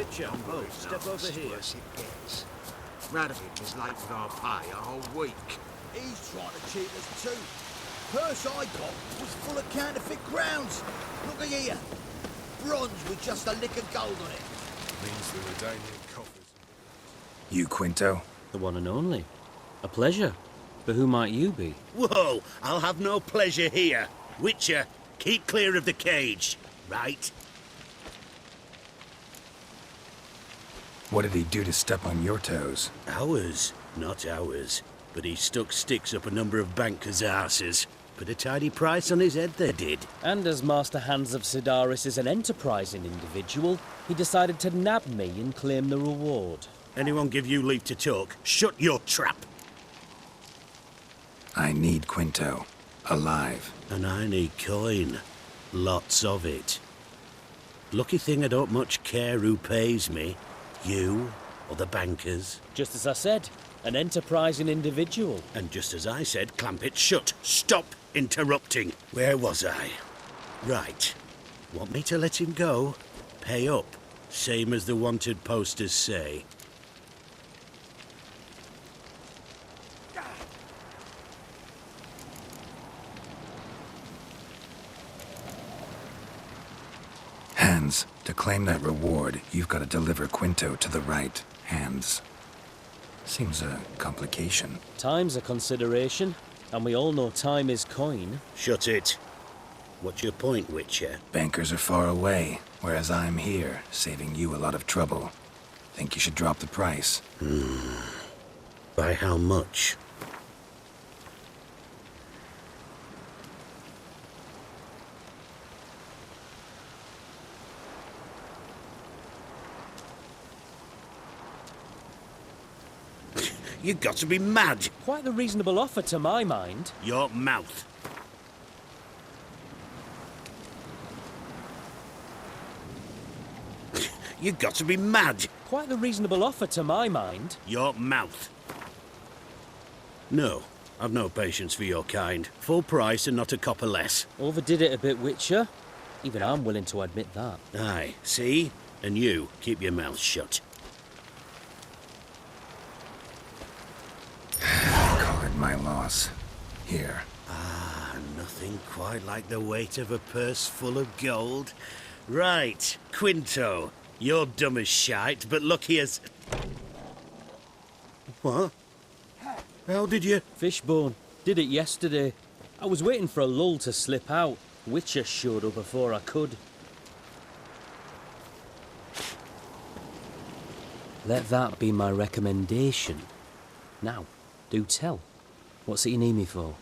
Witcher, step over here. Worse it gets. Radovic is late with our pay a whole week. He's trying to cheat us too. Purse I got was full of counterfeit crowns. Look at here. Bronze with just a lick of gold on it. Means the Redanian coffers. You, Quinto? The one and only. A pleasure. But who might you be? Whoa, I'll have no pleasure here. Witcher, keep clear of the cage, right? What did he do to step on your toes? Ours, not ours. But he stuck sticks up a number of bankers' arses. Put a tidy price on his head, they did. And as Master Hans of Sidaris is an enterprising individual, he decided to nab me and claim the reward. Anyone give you leave to talk? Shut your trap! I need Quinto. Alive. And I need coin. Lots of it. Lucky thing I don't much care who pays me. You or the bankers. Just as I said, an enterprising individual. And just as I said, clamp it shut. Stop interrupting. Where was I? Right. Want me to let him go? Pay up. Same as the wanted posters say. Hands, to claim that reward, you've got to deliver Quinto to the right hands. Seems a complication. Time's a consideration, and we all know time is coin. Shut it. What's your point, Witcher? Bankers are far away, whereas I'm here, saving you a lot of trouble. Think you should drop the price? By how much? You got to be mad! Quite the reasonable offer to my mind. Your mouth. You got to be mad! Quite the reasonable offer to my mind. Your mouth. No, I've no patience for your kind. Full price and not a copper less. Overdid it a bit, Witcher. Even I'm willing to admit that. Aye, see? And you, keep your mouth shut. Call it my loss. Here. Ah, nothing quite like the weight of a purse full of gold. Right, Quinto, you're dumb as shite, but lucky as... What? How did you... Fishbone. Did it yesterday. I was waiting for a lull to slip out. Witcher showed up before I could. Let that be my recommendation. Now, do tell. What's it you need me for?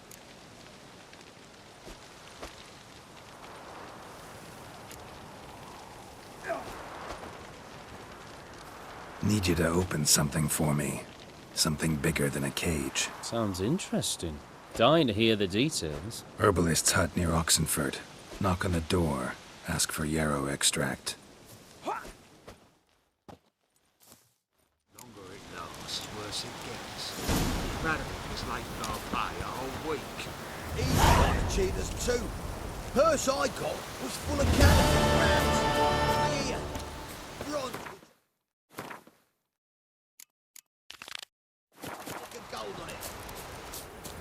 Need you to open something for me. Something bigger than a cage. Sounds interesting. Dying to hear the details. Herbalist's hut near Oxenford. Knock on the door. Ask for yarrow extract. Longer it lasts, worse it gets. Radovic is late with our pay a whole week. He's trying to cheat us too. Purse I got was full of counterfeit crowns. Here. Bronze. Lick of gold on it.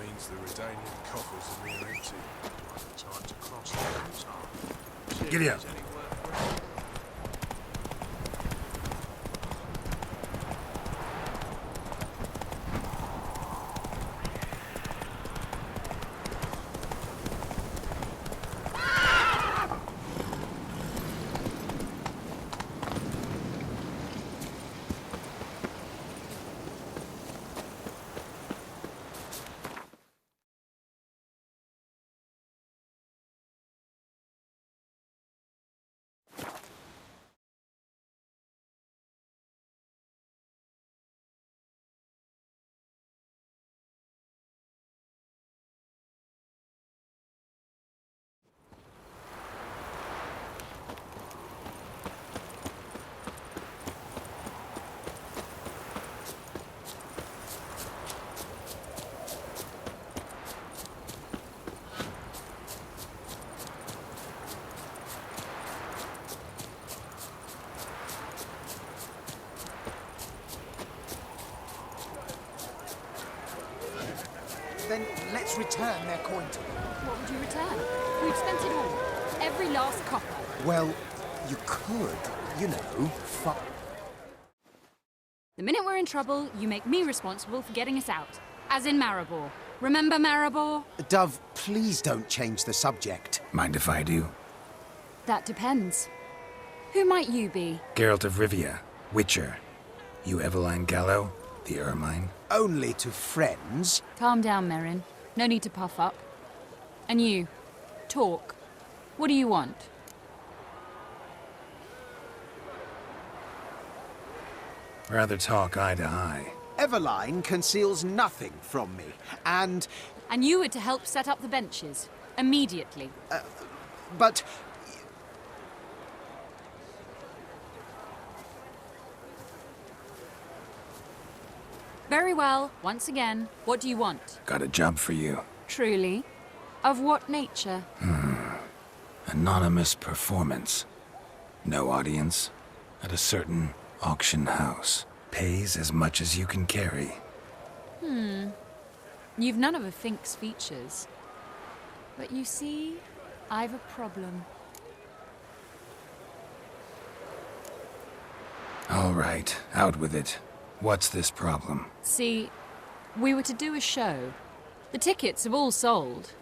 Means the Redanian coffers are near empty. Time to cross the roads. Giddy up. Let's return their coin to them. What would you return? We've spent it all. Every last copper. Well, you could, you know, The minute we're in trouble, you make me responsible for getting us out. As in Maribor. Remember Maribor? Dove, please don't change the subject. Mind if I do? That depends. Who might you be? Geralt of Rivia, Witcher. You Eveline Gallo, the Ermine. Only to friends. Calm down, Merrin. No need to puff up. And you, talk. What do you want? Rather talk eye to eye. Eveline conceals nothing from me, and... And you were to help set up the benches. Immediately. but... Very well. Once again, what do you want? Got a job for you. Truly? Of what nature? Anonymous performance. No audience. At a certain auction house. Pays as much as you can carry. You've none of a Fink's features. But you see, I've a problem. All right, out with it. What's this problem? See, we were to do a show. The tickets have all sold.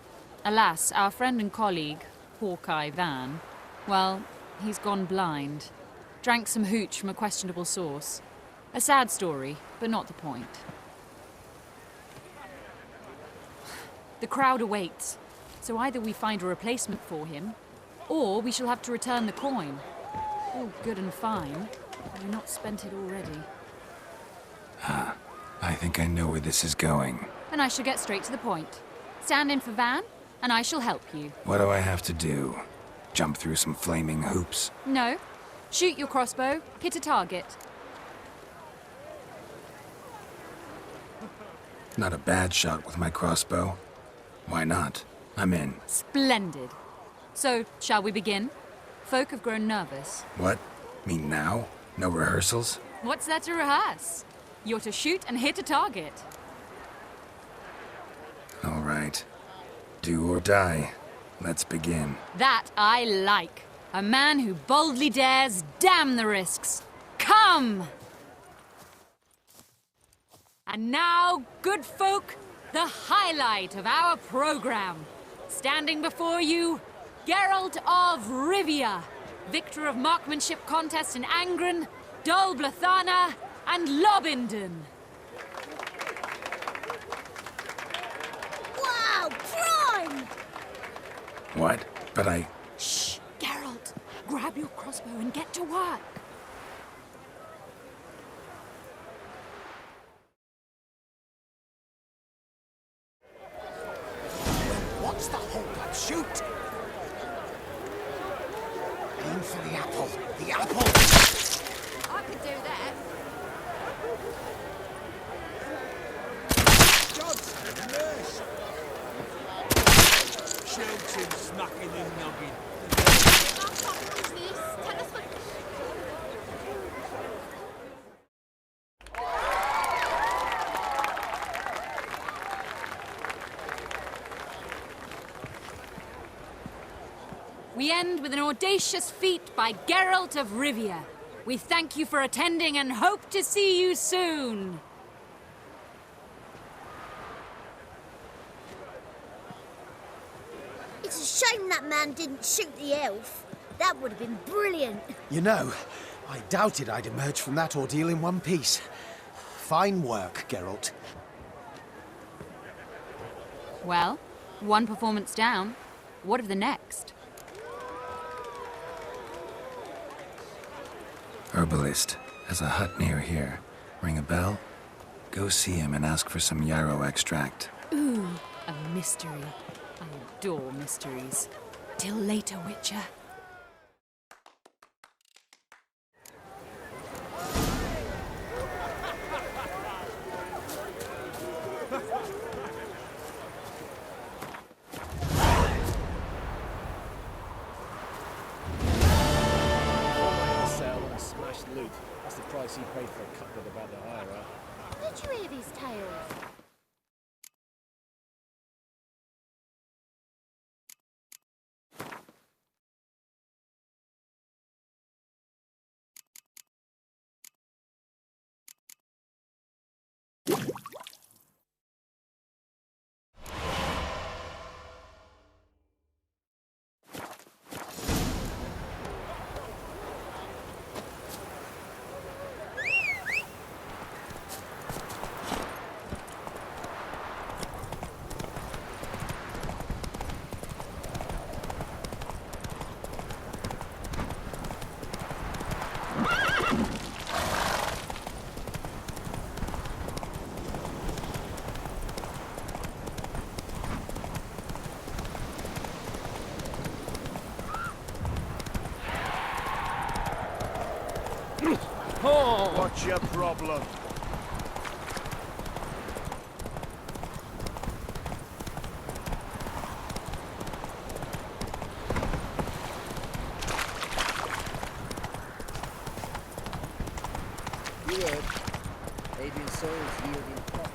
Alas, our friend and colleague, Hawkeye Van, well, he's gone blind. Drank some hooch from a questionable source. A sad story, but not the point. The crowd awaits, so either we find a replacement for him, or we shall have to return the coin. All good and fine, but we've not spent it already. I think I know where this is going. And I shall get straight to the point. Stand in for Van, and I shall help you. What do I have to do? Jump through some flaming hoops? No. Shoot your crossbow, hit a target. Not a bad shot with my crossbow. Why not? I'm in. Splendid. So, shall we begin? Folk have grown nervous. What? Mean now? No rehearsals? What's there to rehearse? You're to shoot and hit a target. All right. Do or die. Let's begin. That I like. A man who boldly dares, damn the risks. Come! And now, good folk, the highlight of our program. Standing before you, Geralt of Rivia, victor of marksmanship contests in Angren, Dol Blathana, and Lobindon. Wow, prime! What? But I... Shh, Geralt, grab your crossbow and get to work. What's the hold-up? Shoot! Aim for the apple. The apple! I could do that. Johnson, nurse! Shoots him snucking and nugging. What is this? Tell us what... We end with an audacious feat by Geralt of Rivia. We thank you for attending and hope to see you soon. It's a shame that man didn't shoot the elf. That would have been brilliant. You know, I doubted I'd emerge from that ordeal in one piece. Fine work, Geralt. Well, one performance down. What of the next? Herbalist has a hut near here. Ring a bell? Go see him and ask for some yarrow extract. Ooh, a mystery. I adore mysteries. Till later, Witcher. Sell and smashed loot. That's the price he paid for a couplet about the hire. Did you hear these tales? What's your problem? You heard. Adrian soils yielding crops.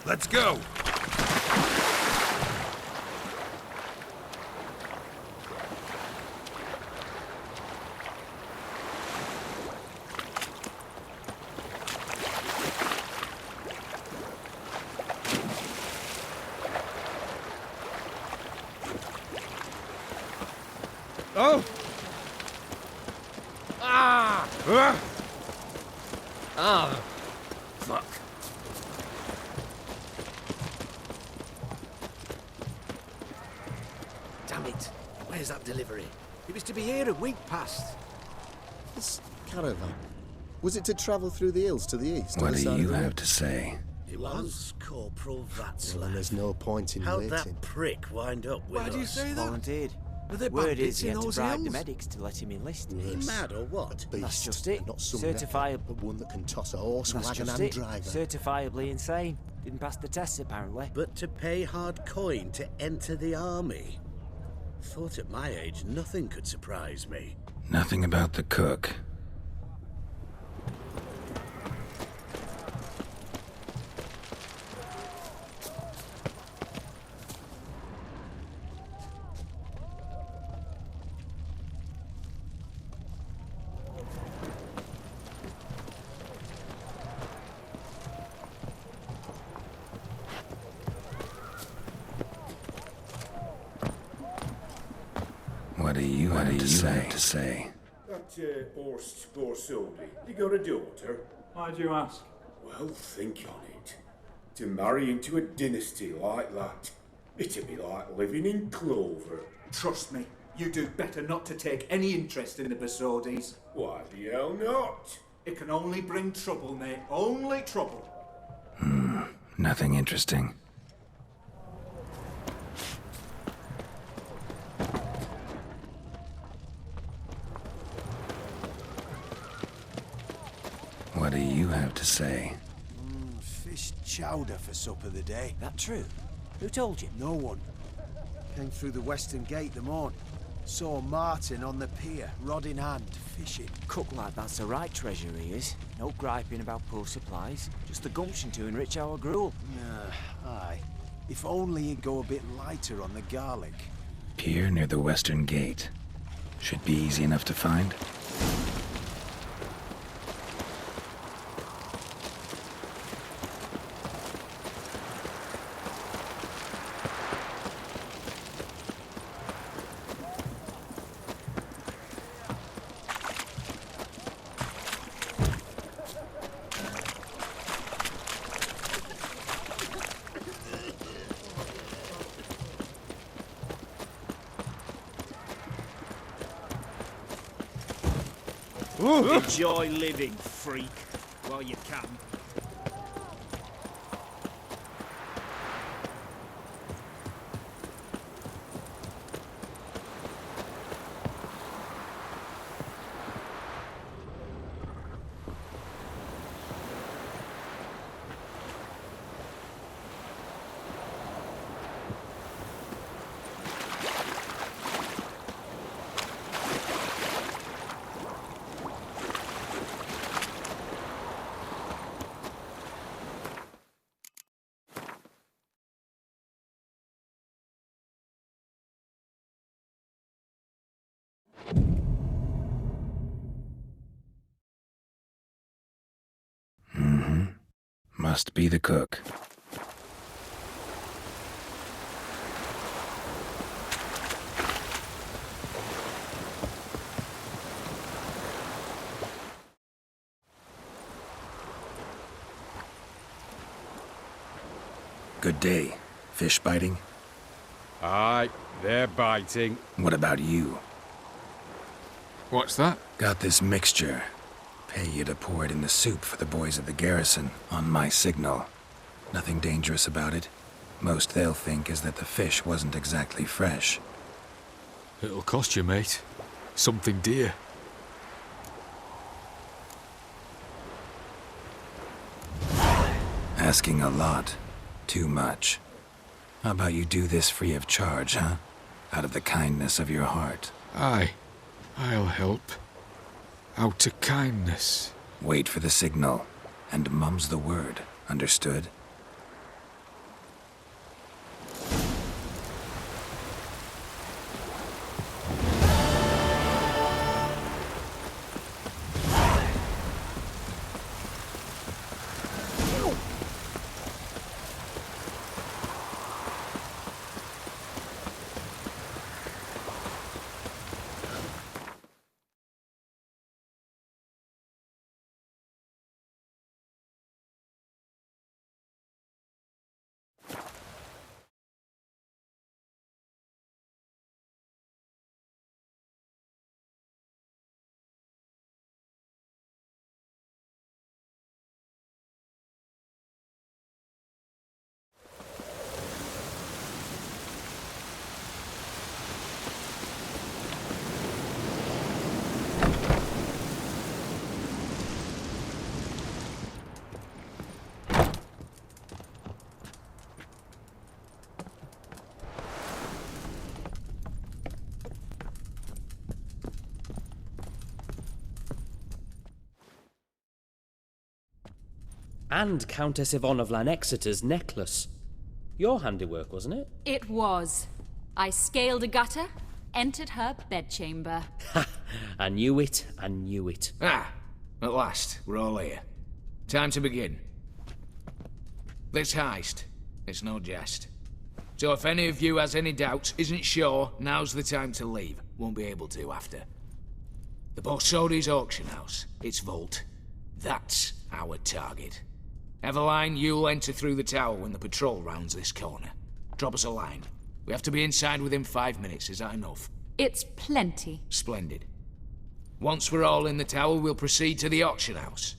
Let's go! Oh! Ah! Ah! Fuck. Damn it. Where's that delivery? It was to be here a week past. This caravan, was it to travel through the hills to the east? What do you have to say? It was Corporal Well, Vatsla. there's no point in How'd waiting. that prick wind up with Why us? do you say that? Volunteered. Were there Word bandits is he in had to those bribe the hills? medics to let him enlist. He mad or what? Beast, That's just it. Not some Certifiable. necker, but one that can toss a horse, That's wagon just and it. driver. Certifiably insane. Didn't pass the tests apparently. But to pay hard coin to enter the army? Thought at my age nothing could surprise me. Nothing about the cook. What do you have to say? That Horst Borsodi, you got a daughter? Why'd you ask? Well, think on it. To marry into a dynasty like that, it'd be like living in clover. Trust me, you do better not to take any interest in the Borsodis. Why the hell not? It can only bring trouble, mate. Only trouble. Nothing interesting. What do you have to say? Fish chowder for supper the day. That true? Who told you? No one. Came through the western gate the morn. Saw Martin on the pier, rod in hand, fishing. Cook like that's the right treasure he is. No griping about poor supplies. Just the gumption to enrich our gruel. Aye. If only he'd go a bit lighter on the garlic. Pier near the western gate. Should be easy enough to find. Enjoy living, freak, while you can. Must be the cook. Good day. Fish biting? Aye, They're biting. What about you? What's that? Got this mixture. Pay you to pour it in the soup for the boys at the garrison, on my signal. Nothing dangerous about it. Most they'll think is that the fish wasn't exactly fresh. It'll cost you, mate. Something dear. Asking a lot. Too much. How about you do this free of charge, huh? Out of the kindness of your heart. Aye. I'll help. Out of kindness. Wait for the signal, and mum's the word. Understood? And Countess Yvonne of Lanexeter's necklace. Your handiwork, wasn't it? It was. I scaled a gutter, entered her bedchamber. Ha! I knew it, I knew it. Ah, at last, we're all here. Time to begin. This heist, it's no jest. So if any of you has any doubts, isn't sure, now's the time to leave. Won't be able to after. The Borsodi's auction house, its vault. That's our target. Eveline, you'll enter through the tower when the patrol rounds this corner. Drop us a line. We have to be inside within 5 minutes, is that enough? It's plenty. Splendid. Once we're all in the tower, we'll proceed to the auction house.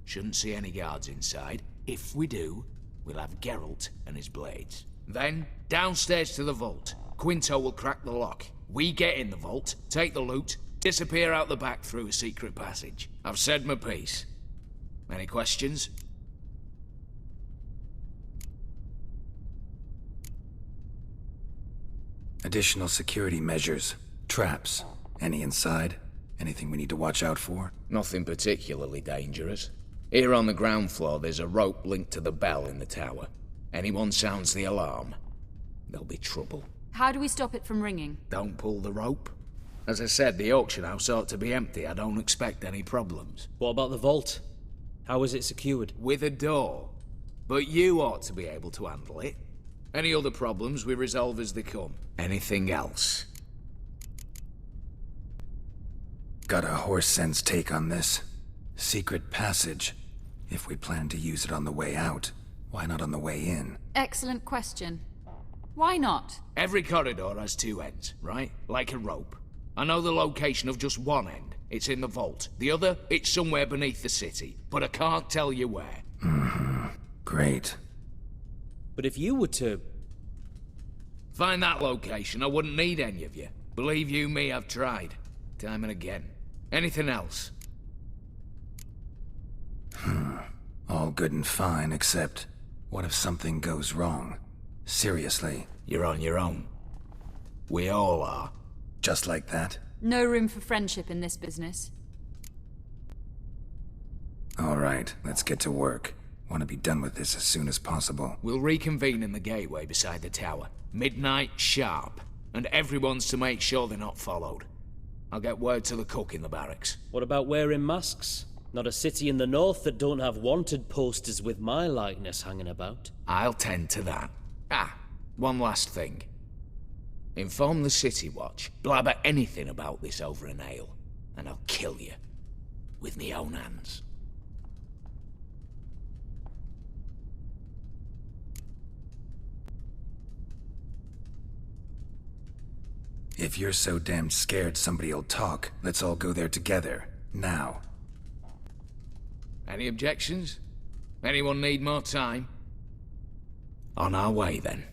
Shouldn't see any guards inside. If we do, we'll have Geralt and his blades. Then, downstairs to the vault. Quinto will crack the lock. We get in the vault, take the loot, disappear out the back through a secret passage. I've said my piece. Any questions? Additional security measures. Traps. Any inside? Anything we need to watch out for? Nothing particularly dangerous. Here on the ground floor, there's a rope linked to the bell in the tower. Anyone sounds the alarm, there'll be trouble. How do we stop it from ringing? Don't pull the rope. As I said, the auction house ought to be empty. I don't expect any problems. What about the vault? How is it secured? With a door. But you ought to be able to handle it. Any other problems we resolve as they come. Anything else? Got a horse sense take on this. Secret passage. If we plan to use it on the way out, why not on the way in? Excellent question. Why not? Every corridor has two ends, right? Like a rope. I know the location of just one end. It's in the vault. The other, it's somewhere beneath the city. But I can't tell you where. Great. But if you were to... find that location, I wouldn't need any of you. Believe you me, I've tried. Time and again. Anything else? All good and fine, except... what if something goes wrong? Seriously. You're on your own. We all are. Just like that? No room for friendship in this business. All right, let's get to work. Want to be done with this as soon as possible. We'll reconvene in the gateway beside the tower. Midnight sharp. And everyone's to make sure they're not followed. I'll get word to the cook in the barracks. What about wearing masks? Not a city in the north that don't have wanted posters with my likeness hanging about. I'll tend to that. Ah, one last thing. Inform the City Watch. Blabber anything about this over an ale, and I'll kill you. With me own hands. If you're so damn scared somebody'll talk, let's all go there together. Now. Any objections? Anyone need more time? On our way, then.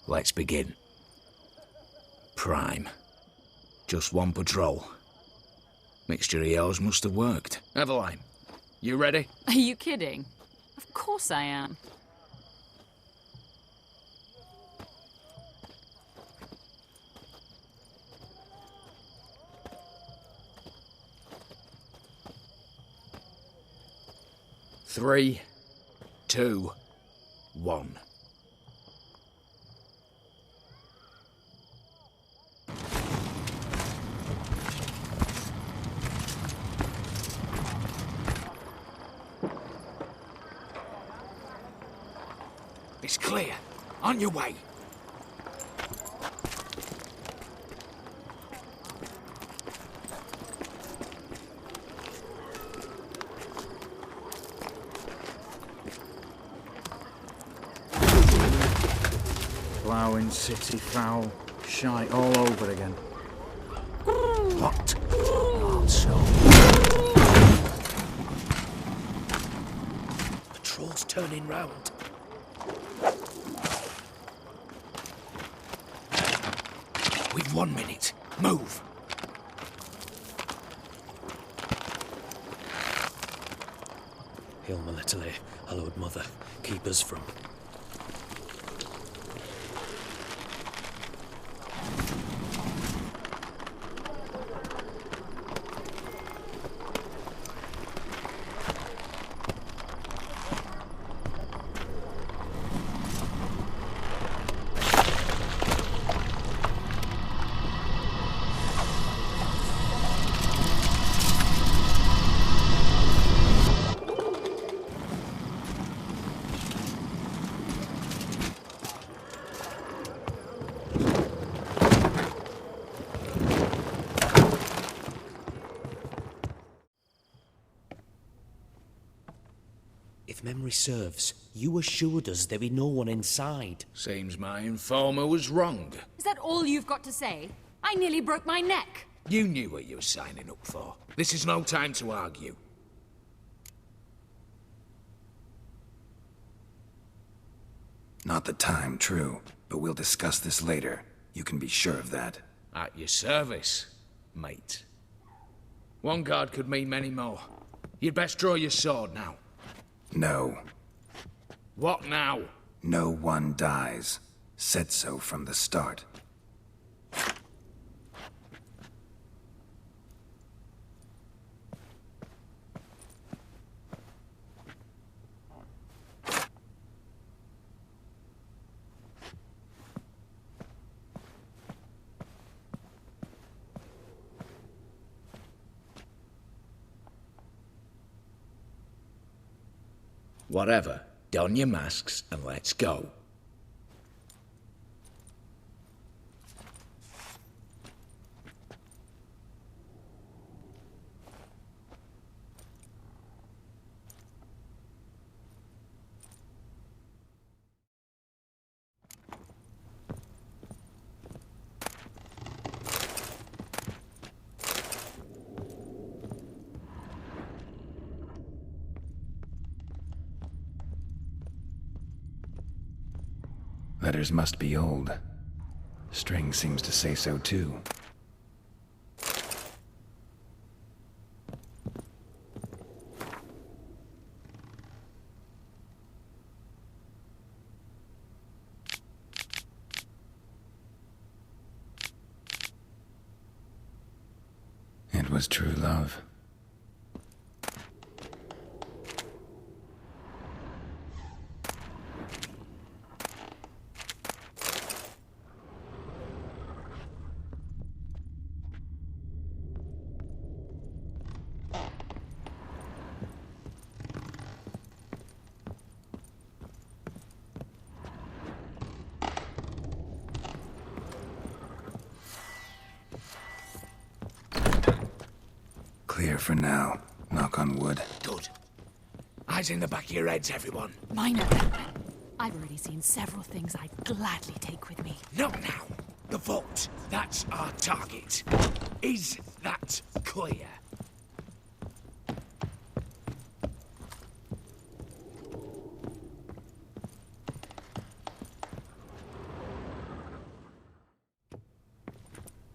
Let's begin. Prime. Just one patrol. Mixture of yours must have worked. Eveline, you ready? Are you kidding? Of course I am. Three, two, one. It's clear. On your way. Ploughing, city foul, shite all over again. What? Also. Patrol's turning round. We've 1 minute. Move. Hail my little hallowed mother, keep us from... If memory serves, you assured us there be no one inside. Seems my informer was wrong. Is that all you've got to say? I nearly broke my neck. You knew what you were signing up for. This is no time to argue. Not the time, true. But we'll discuss this later. You can be sure of that. At your service, mate. One guard could mean many more. You'd best draw your sword now. No. What now? No one dies. Said so from the start. Whatever. Don your masks and let's go. Letters must be old. String seems to say so too. It was true love. Clear for now. Knock on wood. Good. Eyes in the back of your heads, everyone. Minor. I've already seen several things I'd gladly take with me. Not now. The vault. That's our target. Is that clear?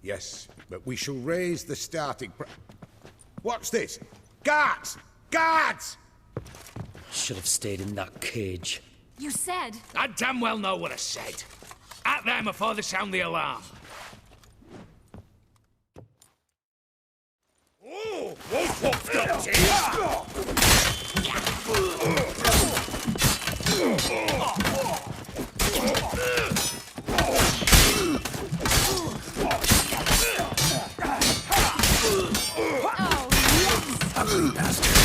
Yes, but we shall raise the starting What's this? Guards! Guards! Should have stayed in that cage. You said... I damn well know what I said. At them before they sound the alarm. Oh, what's got Ugly bastard.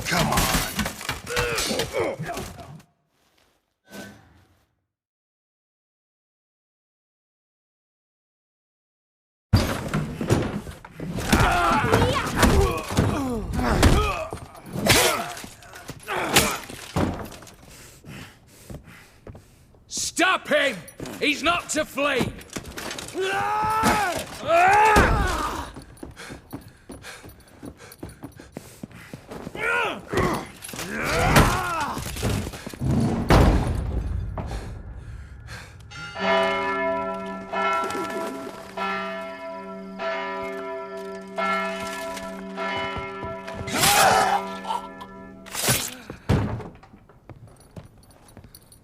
Come on. Stop him! He's not to flee!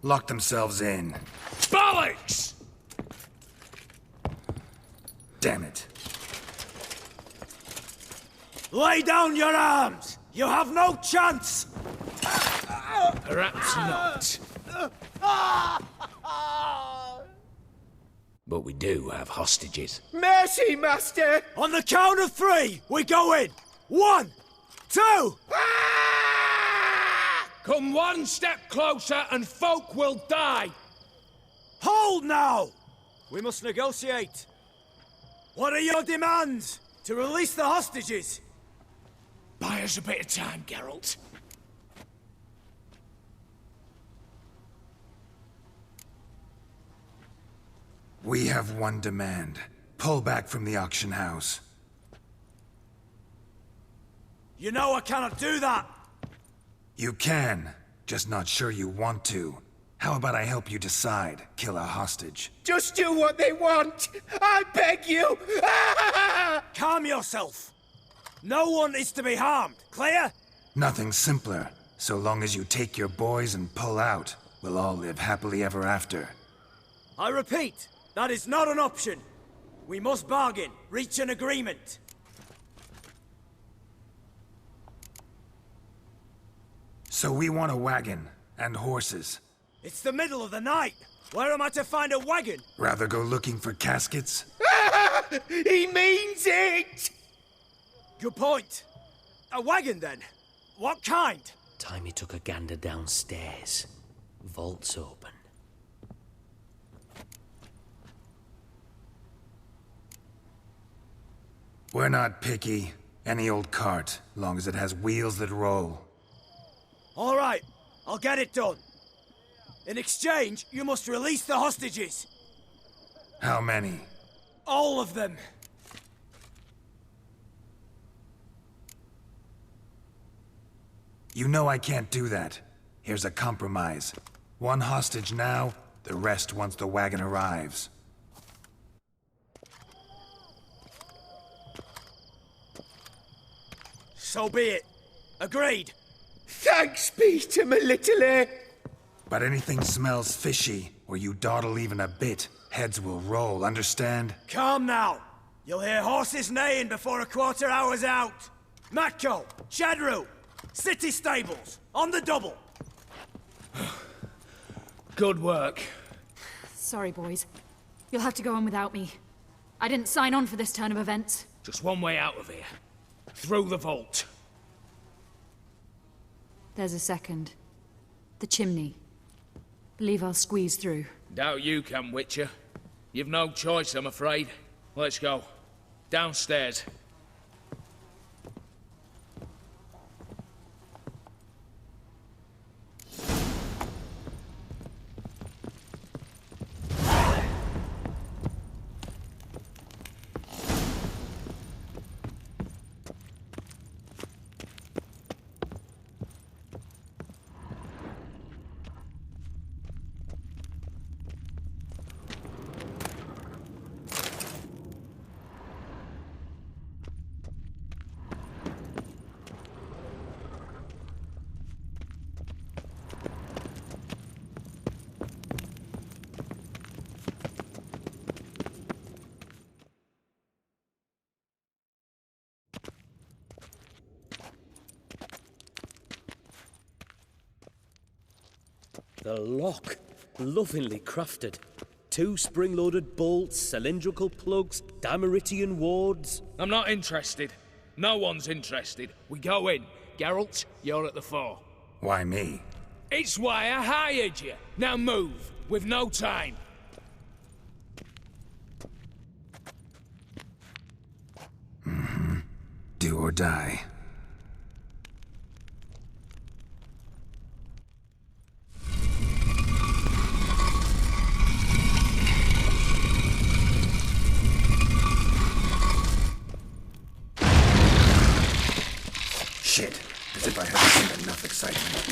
Lock themselves in. Bollocks! Damn it. Lay down your arms! You have no chance! Perhaps not. But we do have hostages. Mercy, Master! On the count of three, we go in! 1, 2... Come one step closer and folk will die! Hold now! We must negotiate. What are your demands? To release the hostages? Buy us a bit of time, Geralt. We have one demand. Pull back from the auction house. You know I cannot do that! You can, just not sure you want to. How about I help you decide, kill a hostage? Just do what they want! I beg you! Calm yourself! No one is to be harmed, clear? Nothing simpler. So long as you take your boys and pull out, we'll all live happily ever after. I repeat, that is not an option. We must bargain, reach an agreement. So we want a wagon, and horses. It's the middle of the night. Where am I to find a wagon? Rather go looking for caskets? He means it! Good point. A wagon, then? What kind? Time he took a gander downstairs. Vault's open. We're not picky. Any old cart, long as it has wheels that roll. All right, I'll get it done. In exchange, you must release the hostages. How many? All of them. You know I can't do that. Here's a compromise. One hostage now, the rest once the wagon arrives. So be it. Agreed. Thanks be to my little But anything smells fishy, or you dawdle even a bit, heads will roll, understand? Calm now. You'll hear horses neighing before a quarter hour's out. Matko, Shadru, city stables, on the double. Good work. Sorry, boys. You'll have to go on without me. I didn't sign on for this turn of events. Just one way out of here. Through the vault. There's a second. The chimney. Believe I'll squeeze through. Doubt you can, Witcher. You've no choice, I'm afraid. Let's go. Downstairs. The lock. Lovingly crafted. 2 spring-loaded bolts, cylindrical plugs, Dameritian wards. I'm not interested. No one's interested. We go in. Geralt, you're at the fore. Why me? It's why I hired you. Now move. We've no time. Do or die. Shit, as if I haven't seen enough excitement.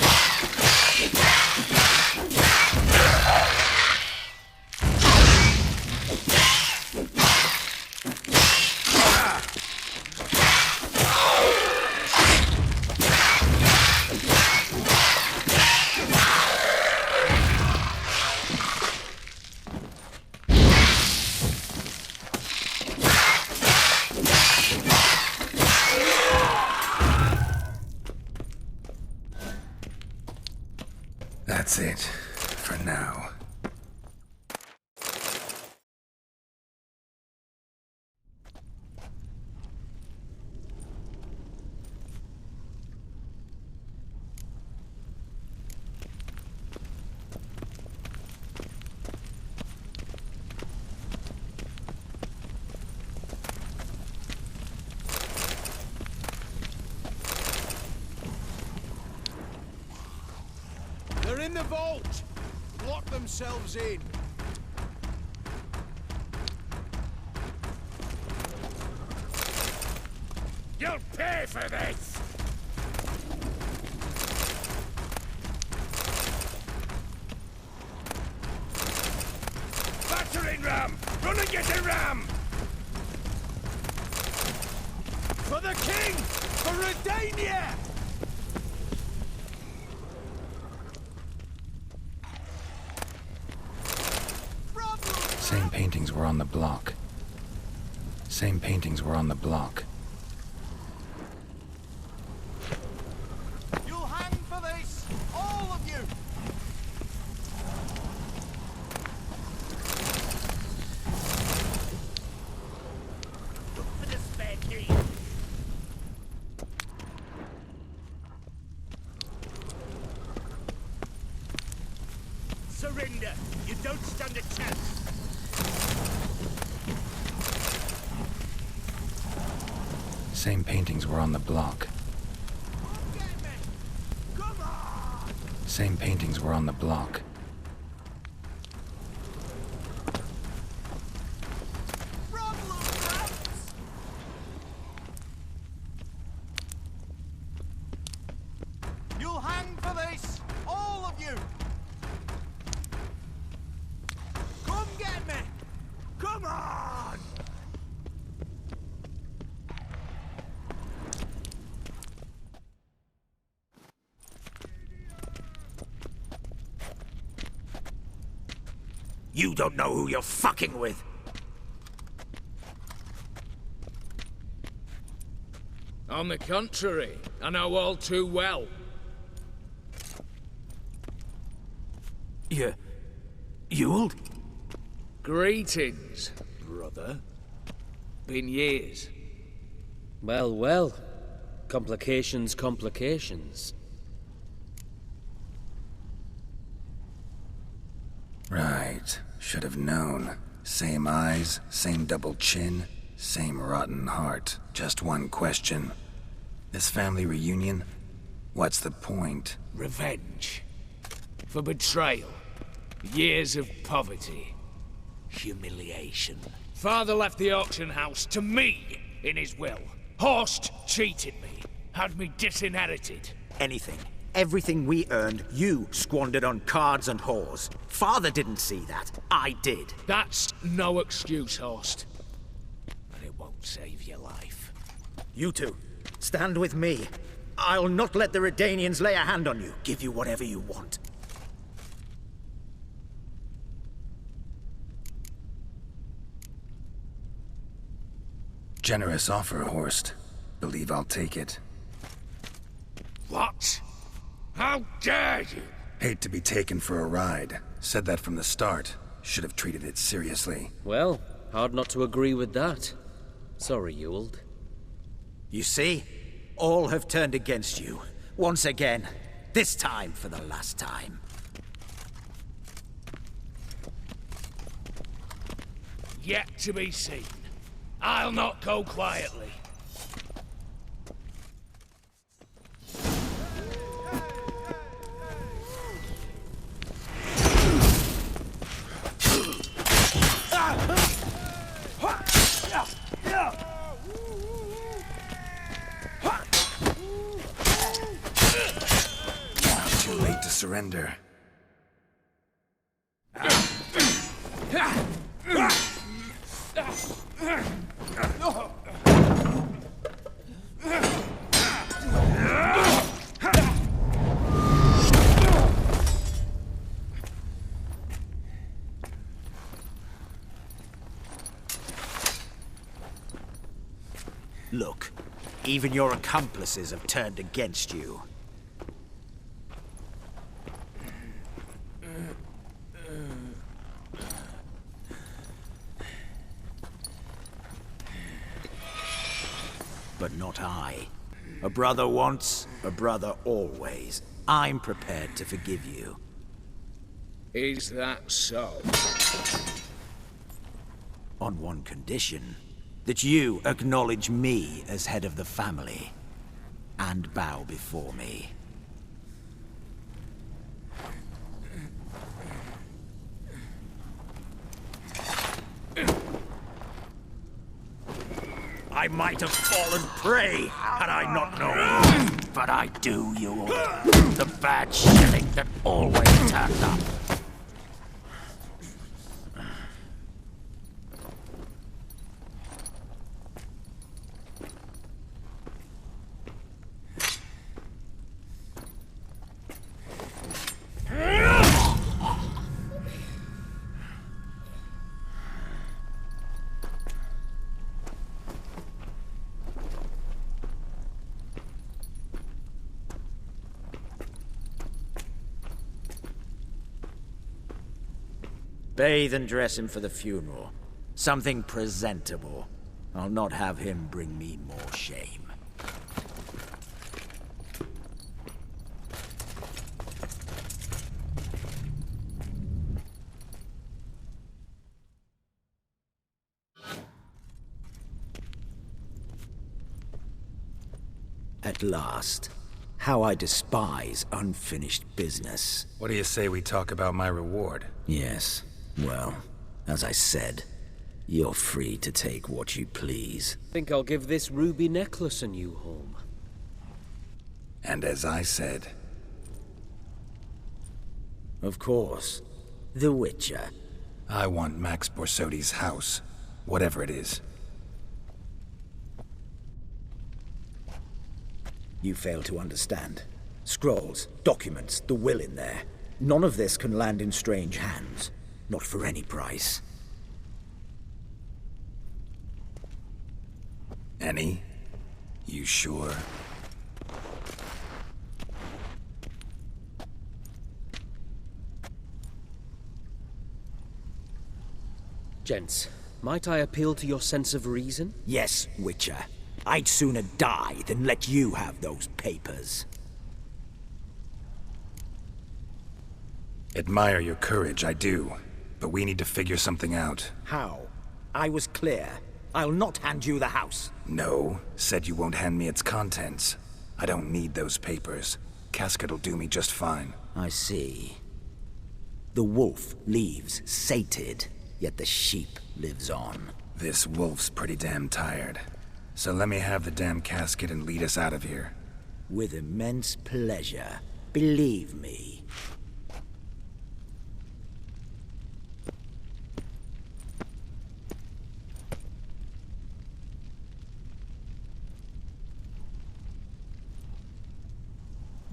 That's it, for now. They're in the vault! Lock themselves in. You'll pay for this! Battering ram! Run and get a ram! For the king! For Redania! Same paintings were on the block. Same paintings were on the block. You'll hang for this! All of you! Look for the spare key! Surrender! You don't stand a chance! Same paintings were on the block. Same paintings were on the block. You'll hang for this! All of you! Come get me! Come on! You don't know who you're fucking with! On the contrary, I know all too well. Ewald? Greetings, brother. Been years. Well, well. Complications, complications. Right. Should have known. Same eyes, same double chin, same rotten heart. Just one question. This family reunion? What's the point? Revenge. For betrayal. Years of poverty. Humiliation. Father left the auction house to me in his will. Horst cheated me. Had me disinherited. Anything. Everything we earned, you squandered on cards and whores. Father didn't see that. I did. That's no excuse, Horst. But it won't save your life. You two, stand with me. I'll not let the Redanians lay a hand on you. Give you whatever you want. Generous offer, Horst. Believe I'll take it. What? How dare you? Hate to be taken for a ride. Said that from the start. Should have treated it seriously. Well, hard not to agree with that. Sorry, Ewald. You see? All have turned against you. Once again. This time for the last time. Yet to be seen. I'll not go quietly. Too late to surrender. Look, even your accomplices have turned against you. But not I. A brother once, a brother always. I'm prepared to forgive you. Is that so? On one condition. That you acknowledge me as head of the family. And bow before me. I might have fallen prey had I not known. But I do, you. The bad shilling that always turned up. Bathe and dress him for the funeral. Something presentable. I'll not have him bring me more shame. At last. How I despise unfinished business. What do you say we talk about my reward? Yes. Well, as I said, you're free to take what you please. Think I'll give this ruby necklace a new home. And as I said... Of course. The Witcher. I want Max Borsodi's house. Whatever it is. You fail to understand. Scrolls, documents, the will in there. None of this can land in strange hands. Not for any price. Any? You sure? Gents, might I appeal to your sense of reason? Yes, Witcher. I'd sooner die than let you have those papers. Admire your courage, I do. But we need to figure something out. How? I was clear. I'll not hand you the house. No, said you won't hand me its contents. I don't need those papers. Casket'll do me just fine. I see. The wolf leaves sated, yet the sheep lives on. This wolf's pretty damn tired. So let me have the damn casket and lead us out of here. With immense pleasure. Believe me.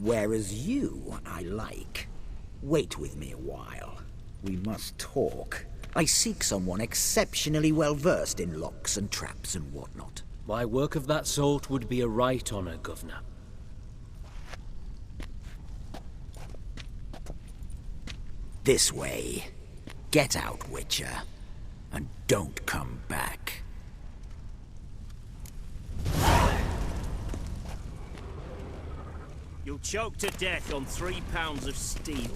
Whereas you, I like. Wait with me a while. We must talk. I seek someone exceptionally well versed in locks and traps and whatnot. My work of that sort would be a right honor, Governor. This way. Get out, Witcher. And don't come back. You'll choke to death on 3 pounds of steel.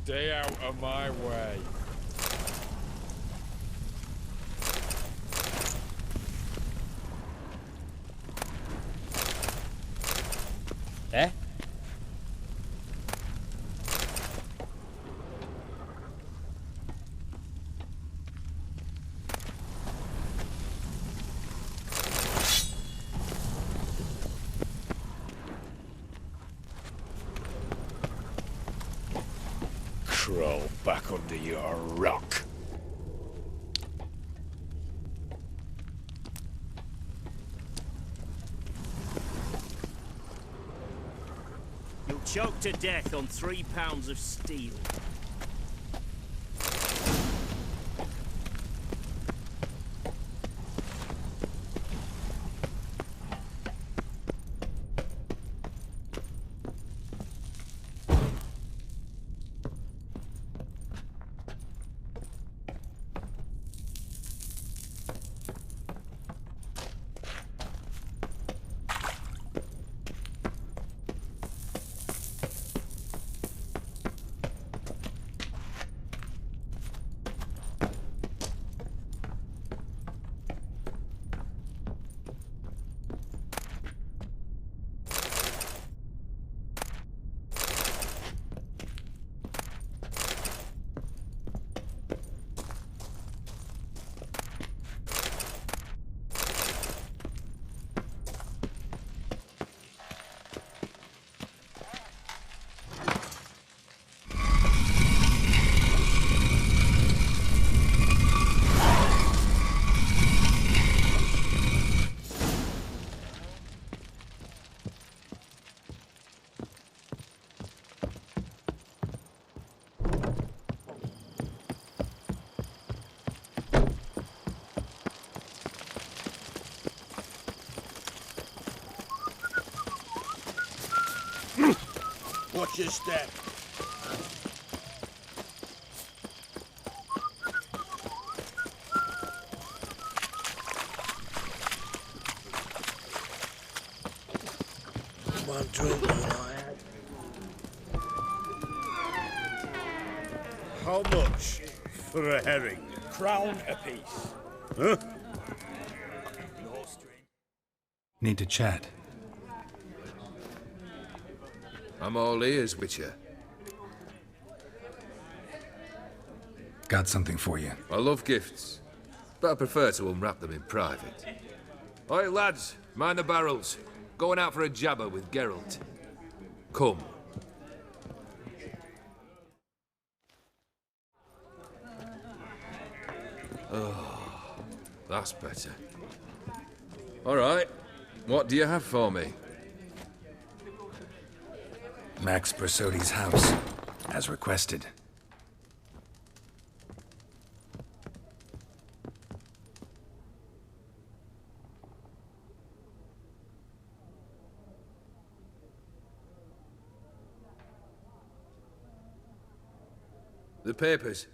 Stay out of my way. Eh? Crawl back under your rock. You'll choke to death on 3 pounds of steel. Watch your step. One drink all I had. How much for a herring? Crown apiece. Huh? Need to chat. I'm all ears, Witcher. Got something for you. I love gifts, but I prefer to unwrap them in private. Oi, lads, mind the barrels. Going out for a jabber with Geralt. Come. Oh, that's better. All right, what do you have for me? Max Bersodi's house, as requested. The papers,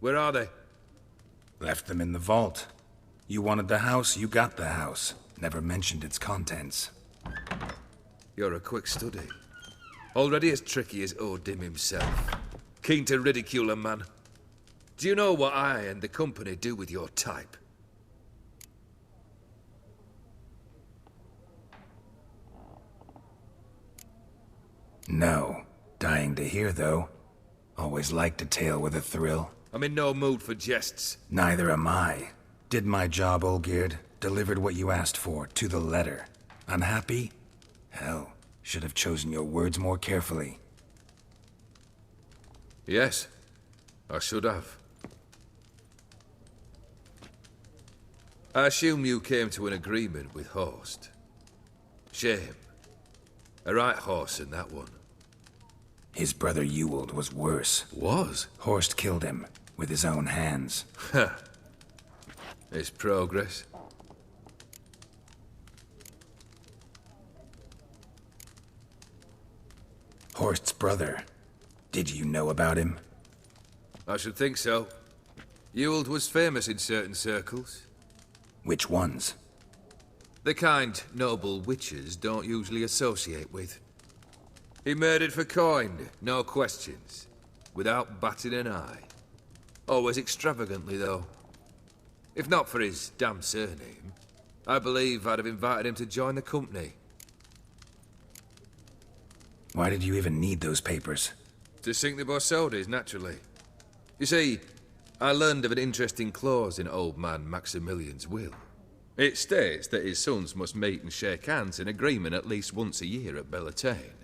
where are they? Left them in the vault. You wanted the house, you got the house. Never mentioned its contents. You're a quick study. Already as tricky as Odin himself. Keen to ridicule a man. Do you know what I and the company do with your type? No. Dying to hear, though. Always liked a tale with a thrill. I'm in no mood for jests. Neither am I. Did my job, Olgierd. Delivered what you asked for, to the letter. Unhappy? Hell, should have chosen your words more carefully. Yes, I should have. I assume you came to an agreement with Horst. Shame. A right horse in that one. His brother Ewald was worse. Was? Horst killed him, with his own hands. Ha! It's progress. Horst's brother. Did you know about him? I should think so. Ewald was famous in certain circles. Which ones? The kind noble witches don't usually associate with. He murdered for coin, no questions. Without batting an eye. Always extravagantly, though. If not for his damn surname, I believe I'd have invited him to join the company. Why did you even need those papers? To sink the Borsodis, naturally. You see, I learned of an interesting clause in old man Maximilian's will. It states that his sons must meet and shake hands in agreement at least once a year at Bellatane.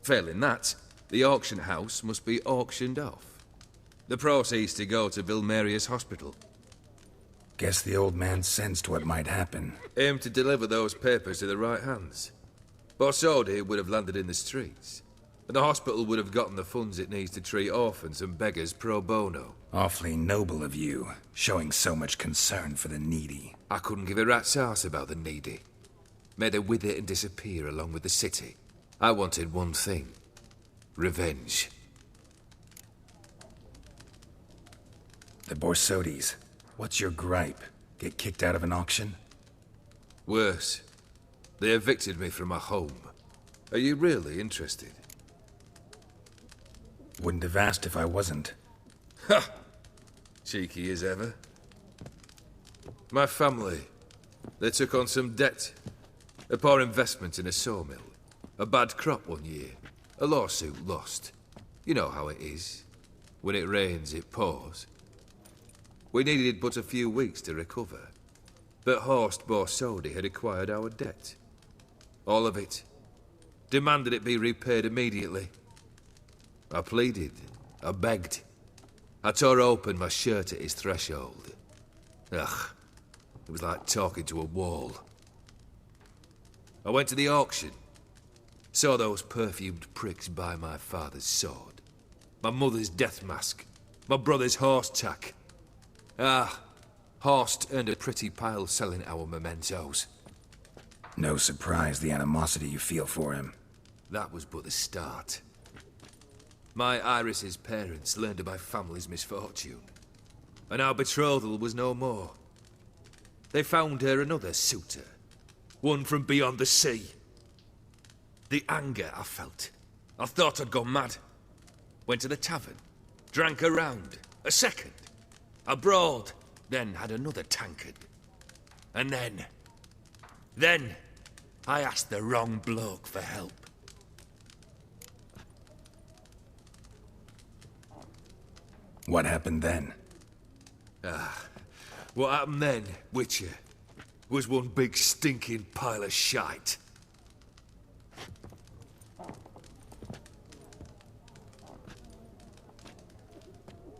Failing that, the auction house must be auctioned off. The proceeds to go to Vilmeria's hospital. Guess the old man sensed what might happen. Aimed to deliver those papers to the right hands. Borsodi would have landed in the streets, and the hospital would have gotten the funds it needs to treat orphans and beggars pro bono. Awfully noble of you, showing so much concern for the needy. I couldn't give a rat's ass about the needy. May they wither and disappear along with the city. I wanted one thing. Revenge. The Borsodis. What's your gripe? Get kicked out of an auction? Worse. They evicted me from my home. Are you really interested? Wouldn't have asked if I wasn't. Ha! Cheeky as ever. My family. They took on some debt. A poor investment in a sawmill. A bad crop one year. A lawsuit lost. You know how it is. When it rains, it pours. We needed but a few weeks to recover. But Horst Borsodi had acquired our debt. All of it. Demanded it be repaid immediately. I pleaded. I begged. I tore open my shirt at his threshold. Ugh. It was like talking to a wall. I went to the auction. Saw those perfumed pricks buy my father's sword. My mother's death mask. My brother's horse tack. Ah, Horst earned a pretty pile selling our mementos. No surprise the animosity you feel for him. That was but the start. My Iris's parents learned of my family's misfortune, and our betrothal was no more. They found her another suitor, one from beyond the sea. The anger I felt, I thought I'd gone mad. Went to the tavern, drank a round, a second, abroad, then had another tankard. And then, I asked the wrong bloke for help. What happened then? What happened then, Witcher, was one big stinking pile of shite.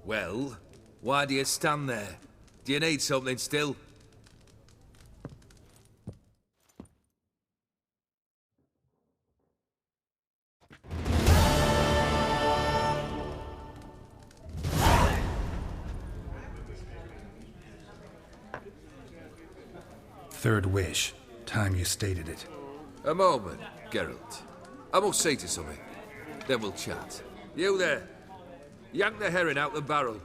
Well, why do you stand there? Do you need something still? Third wish. Time you stated it. A moment, Geralt. I must say to something. Then we'll chat. You there. Yank the herring out the barrel.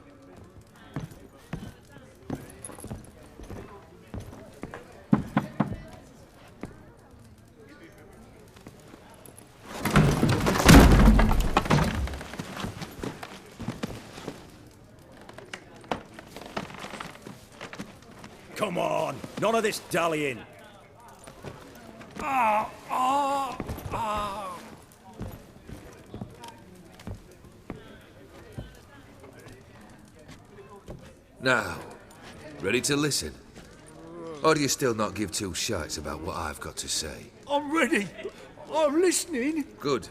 Come on, none of this dallying. Now, ready to listen? Or do you still not give two shites about what I've got to say? I'm ready. I'm listening. Good.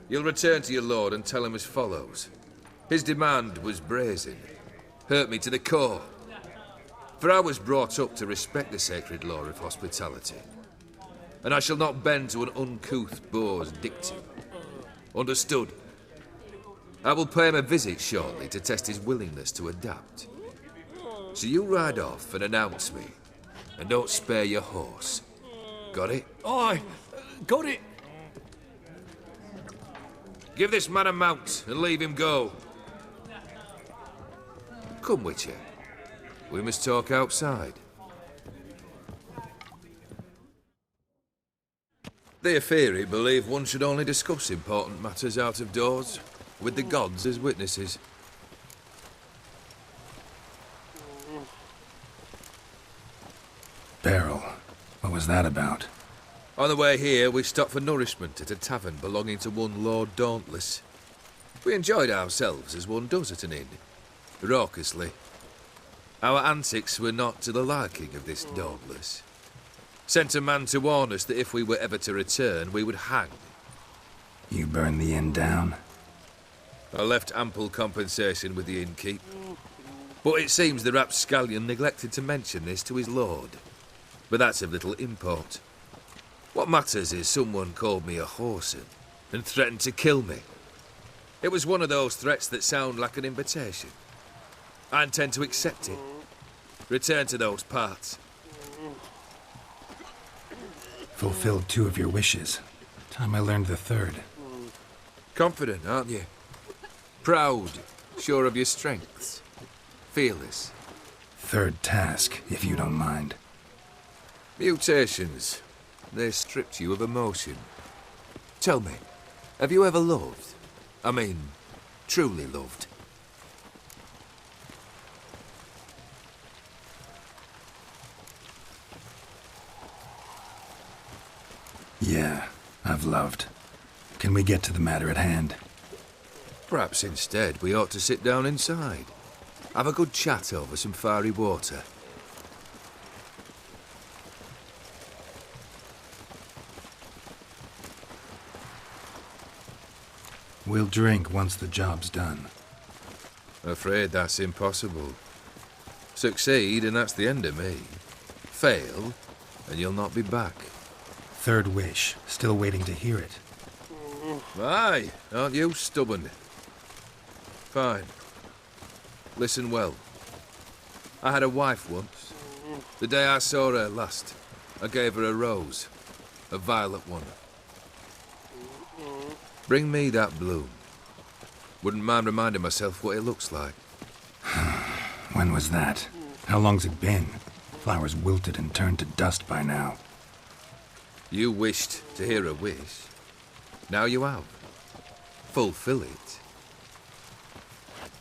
You'll return to your lord and tell him as follows. His demand was brazen. Hurt me to the core. For I was brought up to respect the sacred law of hospitality. And I shall not bend to an uncouth boor's dictum. Understood? I will pay him a visit shortly to test his willingness to adapt. So you ride off and announce me. And don't spare your horse. Got it? Aye, got it. Give this man a mount and leave him go. Come, Witcher. We must talk outside. The Aetheri believe one should only discuss important matters out of doors, with the gods as witnesses. Beryl, what was that about? On the way here, we stopped for nourishment at a tavern belonging to one Lord Dauntless. We enjoyed ourselves as one does at an inn, raucously. Our antics were not to the liking of this Dauntless. Sent a man to warn us that if we were ever to return, we would hang. You burned the inn down? I left ample compensation with the innkeep. But it seems the rapscallion neglected to mention this to his lord. But that's of little import. What matters is someone called me a whoreson and threatened to kill me. It was one of those threats that sound like an invitation. I intend to accept it. Return to those parts. Fulfilled 2 of your wishes. Time I learned the 3rd. Confident, aren't you? Proud, sure of your strengths. Fearless. 3rd task, if you don't mind. Mutations. They stripped you of emotion. Tell me, have you ever loved? I mean, truly loved? Yeah, I've loved. Can we get to the matter at hand? Perhaps instead we ought to sit down inside. Have a good chat over some fiery water. We'll drink once the job's done. Afraid that's impossible. Succeed and that's the end of me. Fail and you'll not be back. 3rd wish. Still waiting to hear it. Aye, aren't you stubborn? Fine. Listen well. I had a wife once. The day I saw her last, I gave her a rose. A violet one. Bring me that bloom. Wouldn't mind reminding myself what it looks like. When was that? How long's it been? Flowers wilted and turned to dust by now. You wished to hear a wish. Now you have. Fulfill it.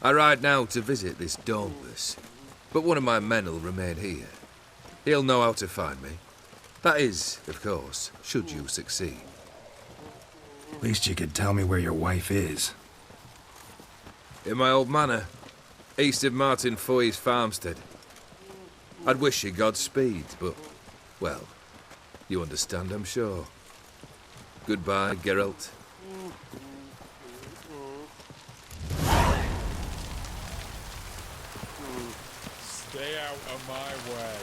I ride now to visit this Dauntless, but one of my men will remain here. He'll know how to find me. That is, of course, should you succeed. Least you could tell me where your wife is. In my old manor, east of Martin Foy's farmstead. I'd wish you Godspeed, but, well, you understand, I'm sure. Goodbye, Geralt. Stay out of my way.